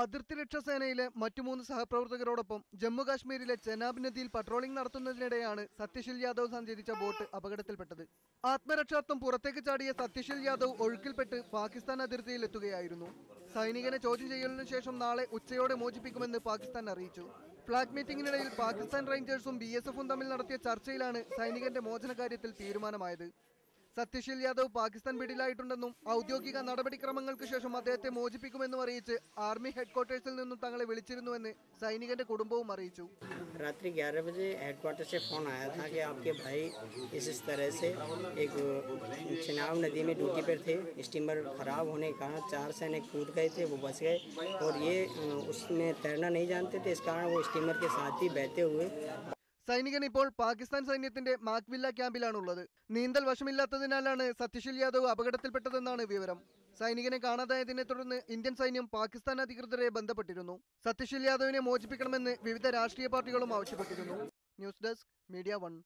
അതിർത്തി രക്ഷാസേനയിലെ മറ്റു 3 സഹപ്രവർത്തകരോടൊപ്പം ജമ്മുകാശ്മീരിലെ ചെനാബ് നദിയിൽ പട്രോളിംഗ് നടത്തുന്നതിനിടെയാണ് സത്യശീൽ യാദവ് സഞ്ചരിച്ച ബോട്ട് അപകടത്തിൽപ്പെട്ടത്. ആത്മരക്ഷാർത്ഥം പുറത്തേക്ക് ചാടിയ സത്യശീൽ യാദവ് ഒഴുക്കിൽപ്പെട്ട് പാകിസ്ഥാൻ അതിർത്തിയിൽ എത്തുകയായിരുന്നു. സൈനികനെ ചോദ്യം ചെയ്യലിനു ശേഷം നാളെ ഉച്ചയോടെ മോചിപ്പിക്കുമെന്ന് പാകിസ്ഥാൻ അറിയിച്ചു. ഫ്ളാഗ് മീറ്റിംഗിനിടയിൽ പാകിസ്ഥാൻ റേഞ്ചേഴ്സും BSFും തമ്മിൽ നടത്തിയ ചർച്ചയിലാണ് സൈനികന്റെ മോചന കാര്യത്തിൽ തീരുമാനമായത്. സത്യശീൽ യാദവ് പാകിസ്ഥാൻ പിടിയിലായിട്ടുണ്ടെന്നും ഔദ്യോഗിക നടപടിക്രമങ്ങൾക്ക് ശേഷം അദ്ദേഹത്തെ മോചിപ്പിക്കുമെന്നും അറിയിച്ച് ആർമി ഹെഡ്ക്വാർട്ടേഴ്സിൽ നിന്നും തങ്ങളെ വിളിച്ചിരുന്നുവെന്ന് സൈനികന്റെ കുടുംബവും അറിയിച്ചു. रात्रि 11 बजे हेडक्वार्टर से फ़ोन आया था कि आपके भाई इस तरह से एक चेनाब नदी में ड्यूटी पर थे, स्टीमर ख़राब होने के कारण 4 सैनिक कूद गए थे, वो बच गए और ये उसमें तैरना नहीं जानते थे, इस कारण वो स्टीमर के साथ ही बहते हुए. സൈനികൻ ഇപ്പോൾ പാകിസ്ഥാൻ സൈന്യത്തിന്റെ മാക്വില്ല ക്യാമ്പിലാണുള്ളത്. നീന്തൽ വശമില്ലാത്തതിനാലാണ് സത്യശീൽ യാദവ് അപകടത്തിൽപ്പെട്ടതെന്നാണ് വിവരം. സൈനികനെ കാണാതായതിനെ തുടർന്ന് ഇന്ത്യൻ സൈന്യം പാകിസ്ഥാൻ അധികൃതരെ ബന്ധപ്പെട്ടിരുന്നു. സത്യശീൽ യാദവിനെ മോചിപ്പിക്കണമെന്ന് വിവിധ രാഷ്ട്രീയ പാർട്ടികളും ആവശ്യപ്പെട്ടിരുന്നു. News desk, media 1.